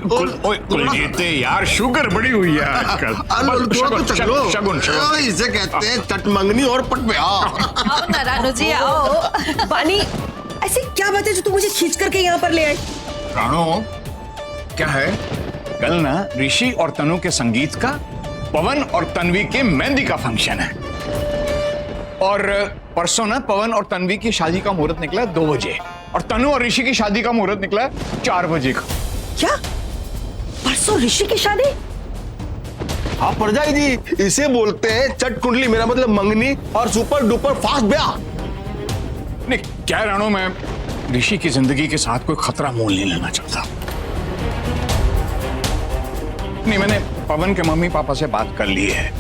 कुलजीत यार शुगर बड़ी हुई है आजकल। शगुन इसे कहते हैं चटमंगनी और पटप्या। आओ ना रानू जी आओ। बानी, ऐसी क्या बात है जो तू मुझे खींच करके यहाँ पर ले आई? राणो क्या है, कल ना ऋषि और तनु के संगीत का, पवन और तन्वी के मेहंदी का फंक्शन है, और परसों ना पवन और तन्वी की शादी का मुहूर्त निकला 2 बजे, और तनु और ऋषि की शादी का मुहूर्त निकला 4 बजे का। क्या परसों ऋषि की शादी? हाँ परजाई जी, इसे बोलते हैं चट कुंडली, मेरा मतलब मंगनी और सुपर डुपर फास्ट ब्याह। नहीं क्या राणो, मैं ऋषि की जिंदगी के साथ कोई खतरा मोल नहीं लेना चाहता। नहीं, मैंने पवन के मम्मी पापा से बात कर ली है,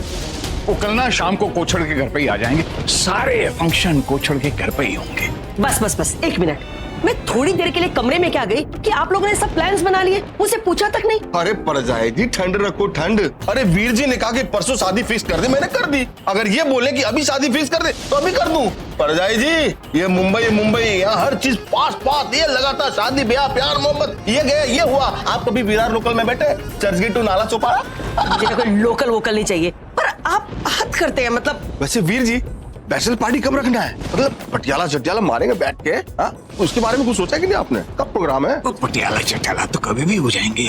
वो कल ना शाम को कोछड़ के घर पे ही आ जाएंगे। सारे फंक्शन कोछड़ के घर पे ही होंगे। बस बस बस 1 मिनट, मैं थोड़ी देर के लिए कमरे में क्या गई कि आप लोगों ने सब प्लान्स बना लिए, मुझसे पूछा तक नहीं। अरे परजाई जी ठंड रखो ठंड। अरे वीर जी ने कहा कि परसों शादी फिक्स कर दे, मैंने कर दी। अगर ये बोले कि अभी शादी फिक्स कर दे तो अभी कर दूं। परजाई जी ये मुंबई, यहाँ हर चीज पास पास, ये लगातार शादी ब्याह प्यार मोहब्बत, ये गया ये हुआ। आप कभी विरार लोकल में बैठे, चर्चगेट टू नाला चौपारा? मुझे कोई लोकल वोकल नहीं चाहिए, पर आप हद करते हैं। मतलब वैसे वीर जी बैचलर पार्टी कब रखना है? मतलब पटियाला चटियाला मारेंगे बैठ के, हाँ? उसके बारे में कुछ सोचा कि नहीं आपने? कब प्रोग्राम है? पटियाला चटियाला तो कभी भी हो जाएंगे।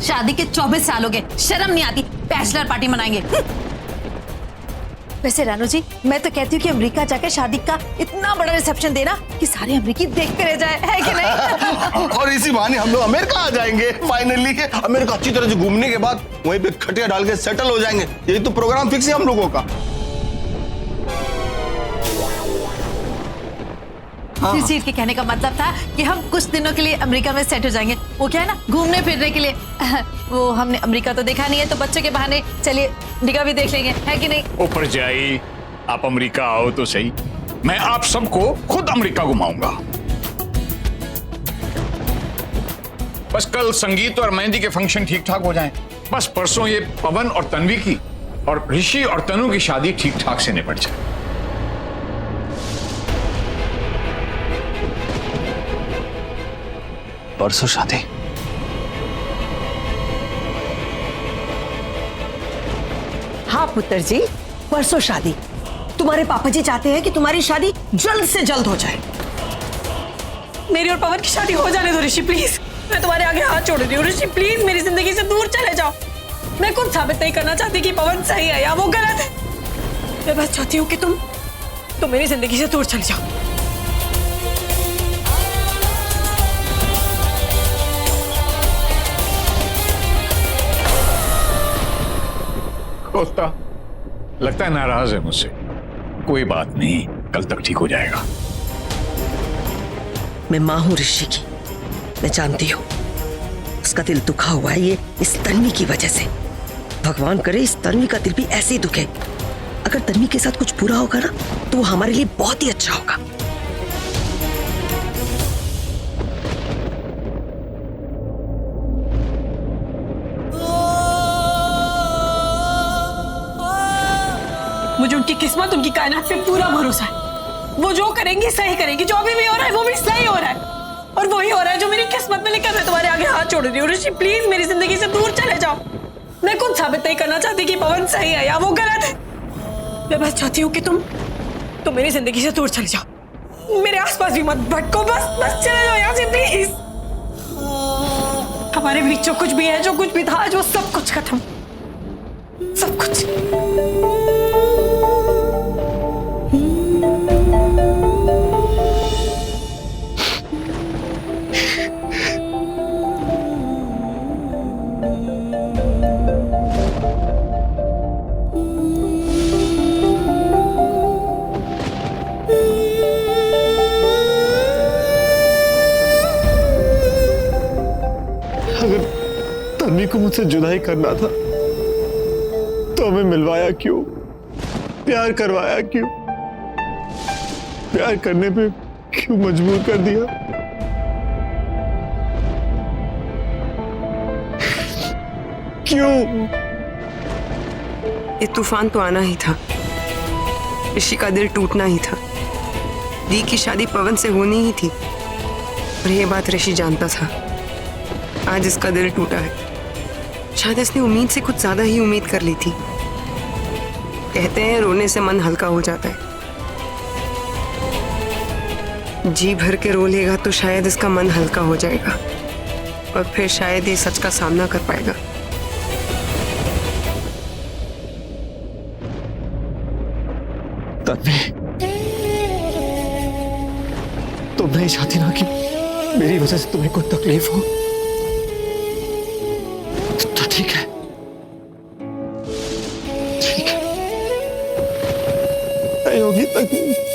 शादी के 24 साल हो गए, शर्म नहीं आती, बैचलर पार्टी मनाएंगे। वैसे रानू जी, मैं तो कहती हूँ कि अमेरिका जाकर शादी का इतना बड़ा रिसेप्शन देना कि सारे अमेरिकी देखते रह जाए, है कि नहीं? और इसी बहाने हम लोग अमेरिका आ जाएंगे फाइनली। अमेरिका अच्छी तरह से घूमने के बाद वहीं पे खटिया डाल के सेटल हो जाएंगे। यही तो प्रोग्राम फिक्स है हम लोगों का। इस चीज के कहने का मतलब था कि हम कुछ दिनों के लिए अमेरिका में सेट हो जाएंगे। वो क्या है ना, घूमने फिरने के लिए। वो हमने अमेरिका तो देखा नहीं है, तो बच्चों के बहाने चलिए अमेरिका भी देख लेंगे, है कि नहीं? ऊपर जाई, आप अमेरिका आओ तो सही, मैं आप सबको खुद अमेरिका घुमाऊंगा। बस कल संगीत और मेहंदी के फंक्शन ठीक ठाक हो जाएं। बस परसों ये पवन और तन्वी की और ऋषि और तनु की शादी ठीक ठाक से निपट जाए। परसों शादी? हाँ पुत्र जी, परसों शादी। तुम्हारे पापा जी चाहते हैं कि तुम्हारी शादी जल्द से जल्द हो जाए। मेरी और पवन की शादी हो जाने दो ऋषि, प्लीज। मैं तुम्हारे आगे हाथ जोड़ रही हूँ ऋषि, प्लीज मेरी जिंदगी से दूर चले जाओ। मैं खुद साबित नहीं करना चाहती कि पवन सही है या वो गलत है। मैं बस चाहती हूँ कि तुम मेरी जिंदगी से दूर चले जाओ। कोस्ता लगता है नाराज है मुझसे। कोई बात नहीं, कल तक ठीक हो जाएगा। मैं माँ हूं ऋषि की, मैं जानती हूँ। उसका दिल दुखा हुआ है ये इस तन्वी की वजह से। भगवान करे इस तन्वी का दिल भी ऐसे ही दुखे। अगर तन्वी के साथ कुछ बुरा होगा ना तो वो हमारे लिए बहुत ही अच्छा होगा। मुझे उनकी किस्मत, उनकी कायनात पे पूरा भरोसा है। वो जो करेंगी सही करेंगी। जो अभी भी हो रहा है वो भी सही हो रहा है, और वही हो रहा है जो मेरी किस्मत में लिखा। मैं तुम्हारे आगे हाथ जोड़ रही हूँ ऋषि, प्लीज मेरी जिंदगी से दूर चले जाओ। मैं खुद साबित नहीं करना चाहती कि पवन सही है या वो गलत है। मैं बस चाहती हूँ कि तुम मेरी जिंदगी से दूर चले जाओ। मेरे आसपास भी मत भटको, बस चले जाओ यहाँ से प्लीज। हमारे बीच जो कुछ भी है, जो कुछ भी था, आज वो सब कुछ खत्म, सब कुछ। अगर तन्वी को मुझसे जुदाई करना था तो हमें मिलवाया क्यों? प्यार करवाया क्यों? प्यार करने पे क्यों मजबूर कर दिया? क्यों? ये तूफान तो आना ही था, ऋषि का दिल टूटना ही था। दी की शादी पवन से होनी ही थी, और ये बात ऋषि जानता था। आज इसका दिल टूटा है। शायद इसने उम्मीद से कुछ ज्यादा ही उम्मीद कर ली थी। कहते हैं रोने से मन हल्का हो जाता है। जी भर के रो लेगा तो शायद इसका मन हल्का हो जाएगा और फिर शायद ये सच का सामना कर पाएगा। तन्वी, तुम नहीं चाहती ना कि मेरी वजह से तुम्हें कोई तकलीफ हो? तो ठीक है, ठीक है, नहीं होगी तकलीफ।